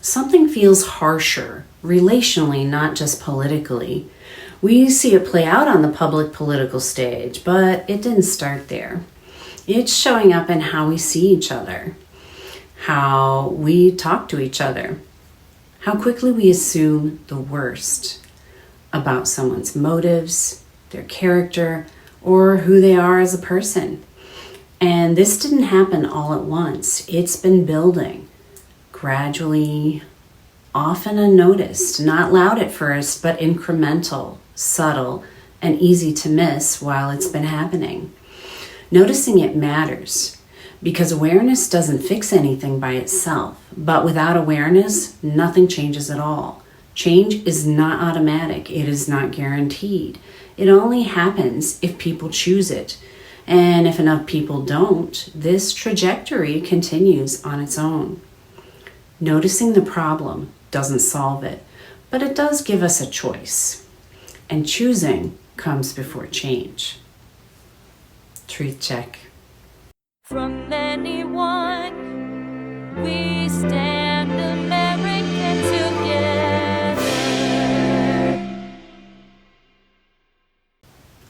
Something feels harsher, relationally, not just politically. We see it play out on the public political stage, but it didn't start there. It's showing up in how we see each other, how we talk to each other, how quickly we assume the worst about someone's motives, their character, or who they are as a person. And this didn't happen all at once. It's been building gradually, often unnoticed, not loud at first, but incremental, subtle, and easy to miss while it's been happening. Noticing it matters because awareness doesn't fix anything by itself, but without awareness, nothing changes at all. Change is not automatic. It is not guaranteed. It only happens if people choose it. And if enough people don't, this trajectory continues on its own. Noticing the problem doesn't solve it, but it does give us a choice. And choosing comes before change. Truth check. From anyone, we stand American together.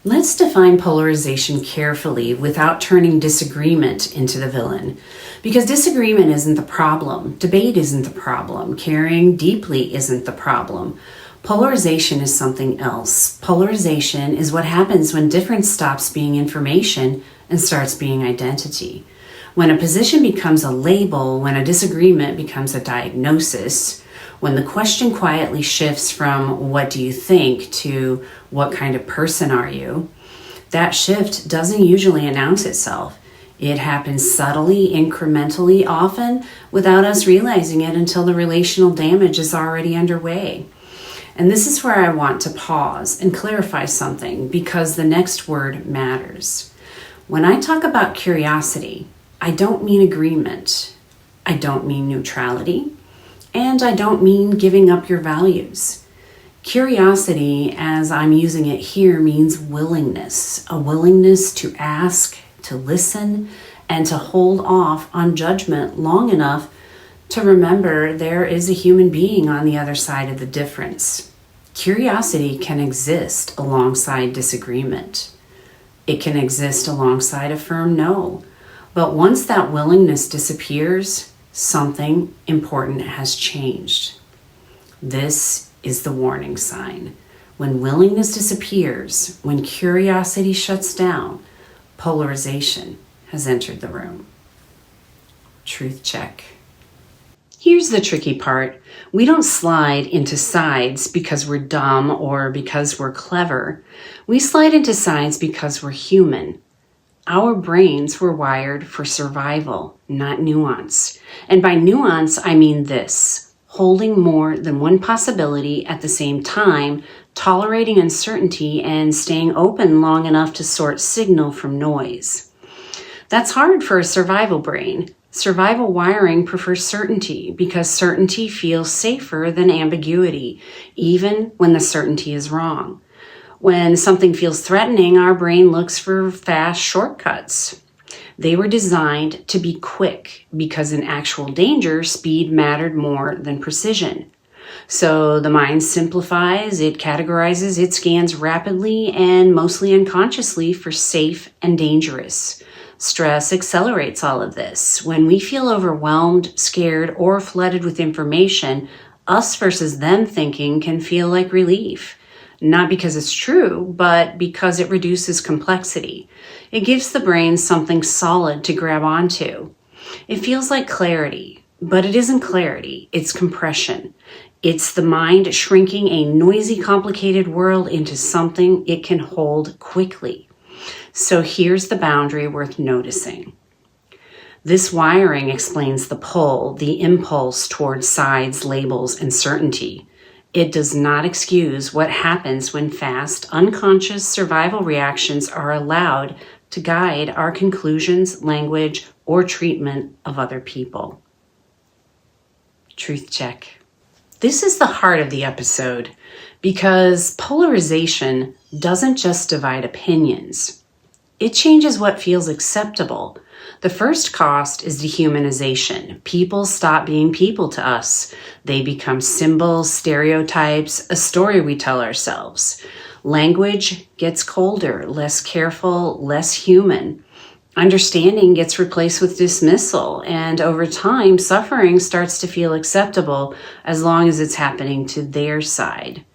Let's define polarization carefully without turning disagreement into the villain. Because disagreement isn't the problem, debate isn't the problem, caring deeply isn't the problem. Polarization is something else. Polarization is what happens when difference stops being information and starts being identity. When a position becomes a label, when a disagreement becomes a diagnosis, when the question quietly shifts from what do you think to what kind of person are you, that shift doesn't usually announce itself. It happens subtly, incrementally, often without us realizing it until the relational damage is already underway. And this is where I want to pause and clarify something because the next word matters. When I talk about curiosity, I don't mean agreement. I don't mean neutrality. And I don't mean giving up your values. Curiosity, as I'm using it here, means willingness, a willingness to ask, to listen, and to hold off on judgment long enough to remember there is a human being on the other side of the difference. Curiosity can exist alongside disagreement. It can exist alongside a firm no. But once that willingness disappears, something important has changed. This is the warning sign. When willingness disappears, when curiosity shuts down, polarization has entered the room. Truth check. Here's the tricky part. We don't slide into sides because we're dumb or because we're clever. We slide into sides because we're human. Our brains were wired for survival, not nuance. And by nuance, I mean this: holding more than one possibility at the same time, tolerating uncertainty, and staying open long enough to sort signal from noise. That's hard for a survival brain. Survival wiring prefers certainty because certainty feels safer than ambiguity, even when the certainty is wrong. When something feels threatening, our brain looks for fast shortcuts. They were designed to be quick because in actual danger, speed mattered more than precision. So the mind simplifies, it categorizes, it scans rapidly and mostly unconsciously for safe and dangerous. Stress accelerates all of this. When we feel overwhelmed, scared, or flooded with information, us versus them thinking can feel like relief. Not because it's true, but because it reduces complexity. It gives the brain something solid to grab onto. It feels like clarity, but it isn't clarity, it's compression. It's the mind shrinking a noisy, complicated world into something it can hold quickly. So here's the boundary worth noticing. This wiring explains the pull, the impulse towards sides, labels, and certainty. It does not excuse what happens when fast, unconscious survival reactions are allowed to guide our conclusions, language, or treatment of other people. Truth check. This is the heart of the episode because polarization doesn't just divide opinions. It changes what feels acceptable, The first cost is dehumanization. People stop being people to us. They become symbols, stereotypes, a story we tell ourselves. Language gets colder, less careful, less human. Understanding gets replaced with dismissal, and over time, suffering starts to feel acceptable as long as it's happening to their side.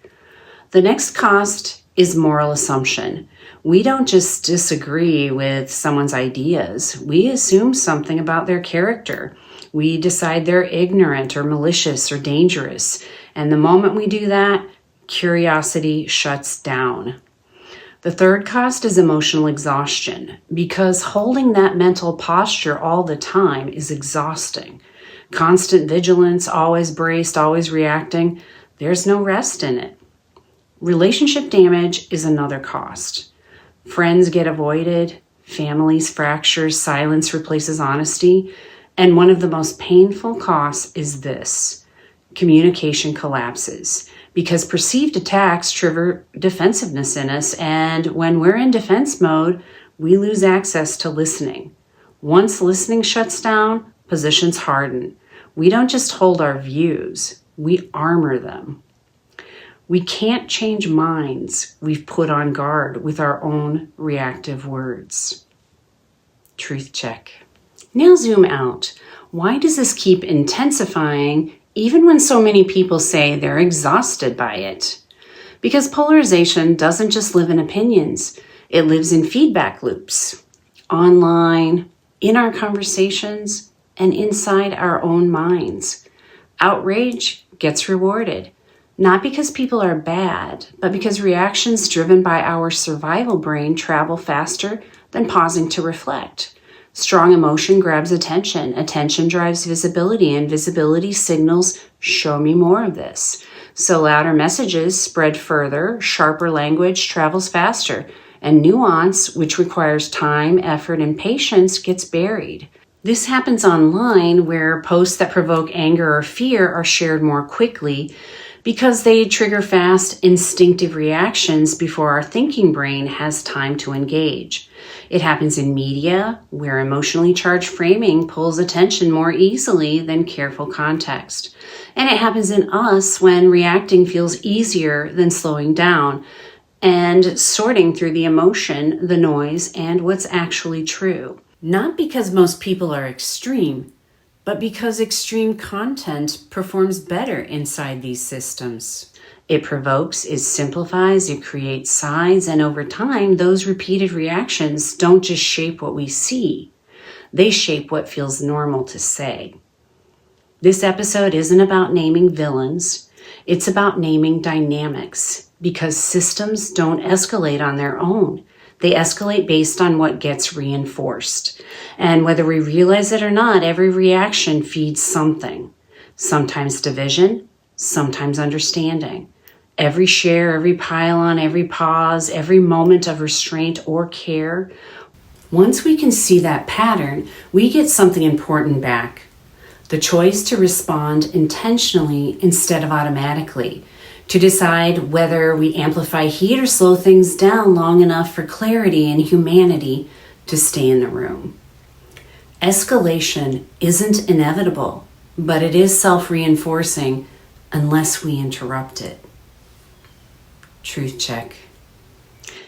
The next cost is moral assumption. We don't just disagree with someone's ideas. We assume something about their character. We decide they're ignorant or malicious or dangerous. And the moment we do that, curiosity shuts down. The third cost is emotional exhaustion, because holding that mental posture all the time is exhausting. Constant vigilance, always braced, always reacting, there's no rest in it. Relationship damage is another cost. Friends get avoided, families fracture, silence replaces honesty, and one of the most painful costs is this: communication collapses, because perceived attacks trigger defensiveness in us, and when we're in defense mode, we lose access to listening. Once listening shuts down, positions harden. We don't just hold our views, we armor them. We can't change minds we've put on guard with our own reactive words. Truth check. Now zoom out. Why does this keep intensifying even when so many people say they're exhausted by it? Because polarization doesn't just live in opinions. It lives in feedback loops, online, in our conversations, and inside our own minds. Outrage gets rewarded. Not because people are bad, but because reactions driven by our survival brain travel faster than pausing to reflect. Strong emotion grabs attention. Attention drives visibility, and visibility signals, show me more of this. So louder messages spread further, sharper language travels faster, and nuance, which requires time, effort, and patience, gets buried. This happens online, where posts that provoke anger or fear are shared more quickly, because they trigger fast, instinctive reactions before our thinking brain has time to engage. It happens in media, where emotionally charged framing pulls attention more easily than careful context. And it happens in us when reacting feels easier than slowing down and sorting through the emotion, the noise, and what's actually true. Not because most people are extreme, but because extreme content performs better inside these systems. It provokes, it simplifies, it creates sides, and over time, those repeated reactions don't just shape what we see, they shape what feels normal to say. This episode isn't about naming villains, it's about naming dynamics, because systems don't escalate on their own. They escalate based on what gets reinforced. And whether we realize it or not, every reaction feeds something. Sometimes division, sometimes understanding. Every share, every pile-on, every pause, every moment of restraint or care. Once we can see that pattern, we get something important back. The choice to respond intentionally instead of automatically. To decide whether we amplify heat or slow things down long enough for clarity and humanity to stay in the room. Escalation isn't inevitable, but it is self-reinforcing unless we interrupt it. Truth check.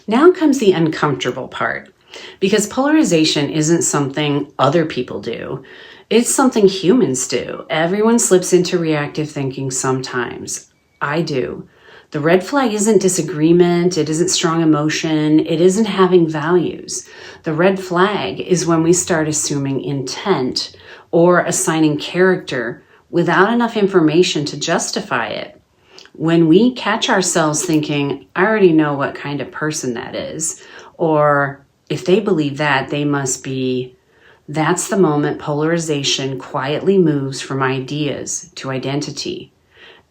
Now comes the uncomfortable part, because polarization isn't something other people do. It's something humans do. Everyone slips into reactive thinking sometimes. I do. The red flag isn't disagreement, it isn't strong emotion, it isn't having values. The red flag is when we start assuming intent or assigning character without enough information to justify it. When we catch ourselves thinking, I already know what kind of person that is, or if they believe that, they must be, that's the moment polarization quietly moves from ideas to identity.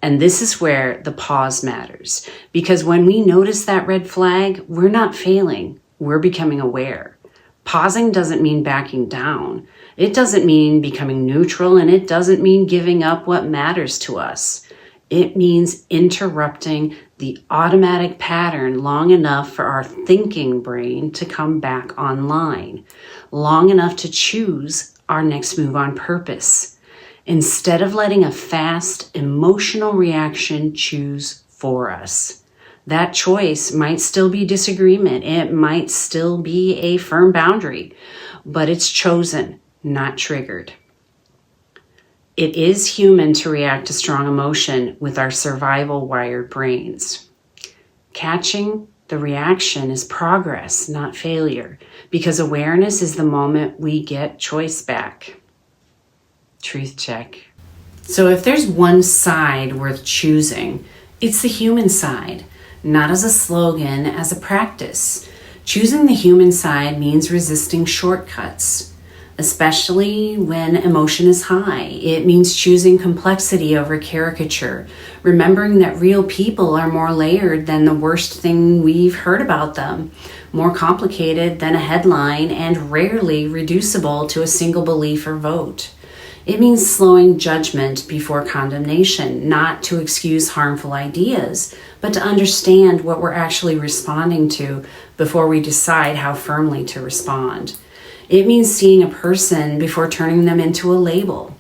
And this is where the pause matters, because when we notice that red flag, we're not failing, we're becoming aware. Pausing doesn't mean backing down. It doesn't mean becoming neutral, and it doesn't mean giving up what matters to us. It means interrupting the automatic pattern long enough for our thinking brain to come back online, long enough to choose our next move on purpose, instead of letting a fast emotional reaction choose for us. That choice might still be disagreement. It might still be a firm boundary, but it's chosen, not triggered. It is human to react to strong emotion with our survival wired brains. Catching the reaction is progress, not failure, because awareness is the moment we get choice back. Truth check. So if there's one side worth choosing, it's the human side, not as a slogan, as a practice. Choosing the human side means resisting shortcuts, especially when emotion is high. It means choosing complexity over caricature, remembering that real people are more layered than the worst thing we've heard about them, more complicated than a headline, and rarely reducible to a single belief or vote. It means slowing judgment before condemnation, not to excuse harmful ideas, but to understand what we're actually responding to before we decide how firmly to respond. It means seeing a person before turning them into a label,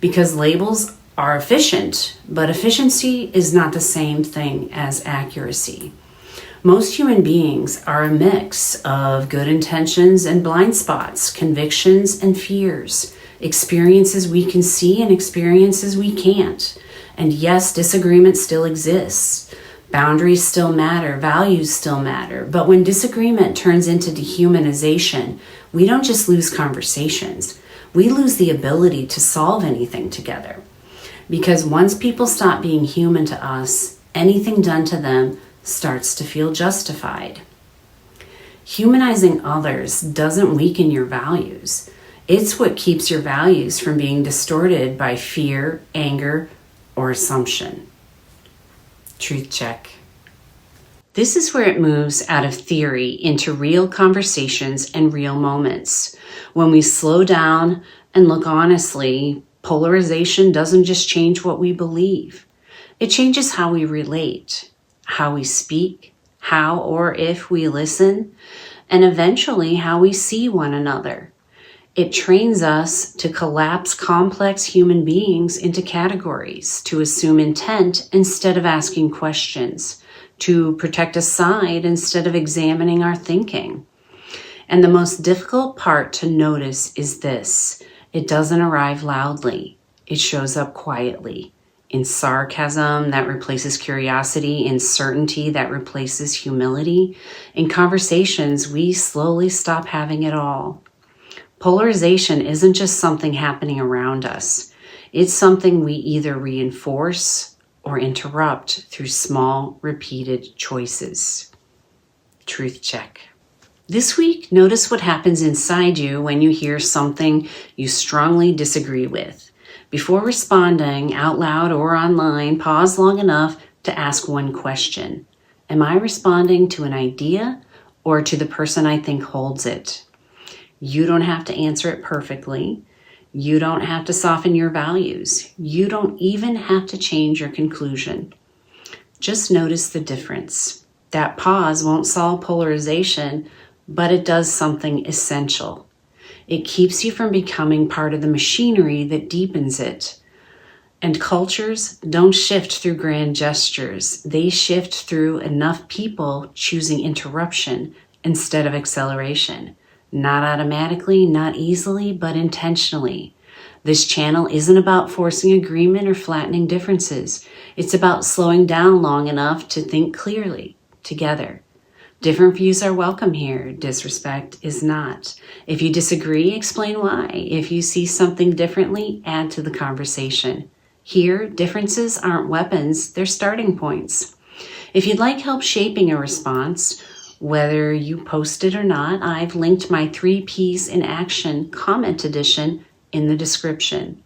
because labels are efficient, but efficiency is not the same thing as accuracy. Most human beings are a mix of good intentions and blind spots, convictions and fears, experiences we can see and experiences we can't. And yes, disagreement still exists. Boundaries still matter, values still matter. But when disagreement turns into dehumanization, we don't just lose conversations, we lose the ability to solve anything together. Because once people stop being human to us, anything done to them starts to feel justified. Humanizing others doesn't weaken your values. It's what keeps your values from being distorted by fear, anger, or assumption. Truth check. This is where it moves out of theory into real conversations and real moments. When we slow down and look honestly, polarization doesn't just change what we believe. It changes how we relate, how we speak, how or if we listen, and eventually how we see one another. It trains us to collapse complex human beings into categories, to assume intent instead of asking questions, to protect a side instead of examining our thinking. And the most difficult part to notice is this: it doesn't arrive loudly. It shows up quietly, in sarcasm that replaces curiosity, in certainty that replaces humility, in conversations we slowly stop having at all. Polarization isn't just something happening around us. It's something we either reinforce or interrupt through small, repeated choices. Truth check. This week, notice what happens inside you when you hear something you strongly disagree with. Before responding out loud or online, pause long enough to ask one question. Am I responding to an idea or to the person I think holds it? You don't have to answer it perfectly. You don't have to soften your values. You don't even have to change your conclusion. Just notice the difference. That pause won't solve polarization, but it does something essential. It keeps you from becoming part of the machinery that deepens it. And cultures don't shift through grand gestures. They shift through enough people choosing interruption instead of acceleration. Not automatically, not easily, but intentionally. This channel isn't about forcing agreement or flattening differences. It's about slowing down long enough to think clearly, together. Different views are welcome here. Disrespect is not. If you disagree, explain why. If you see something differently, add to the conversation. Here, differences aren't weapons, they're starting points. If you'd like help shaping a response, whether you post it or not, I've linked my 3 Ps in Action comment edition in the description.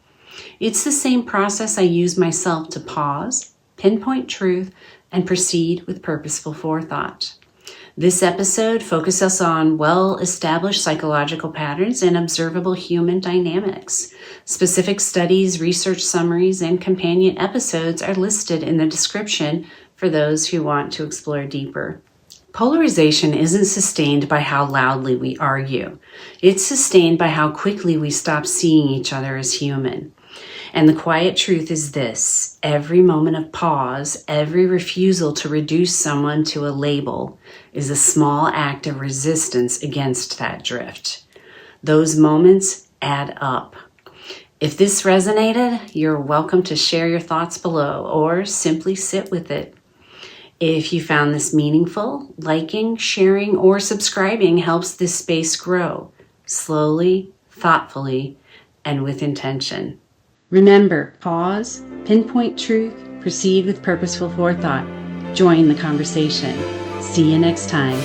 It's the same process I use myself to pause, pinpoint truth, and proceed with purposeful forethought. This episode focuses on well-established psychological patterns and observable human dynamics. Specific studies, research summaries, and companion episodes are listed in the description for those who want to explore deeper. Polarization isn't sustained by how loudly we argue. It's sustained by how quickly we stop seeing each other as human. And the quiet truth is this: every moment of pause, every refusal to reduce someone to a label is a small act of resistance against that drift. Those moments add up. If this resonated, you're welcome to share your thoughts below or simply sit with it. If you found this meaningful, liking, sharing, or subscribing helps this space grow, slowly, thoughtfully, and with intention. Remember, pause, pinpoint truth, proceed with purposeful forethought. Join the conversation. See you next time.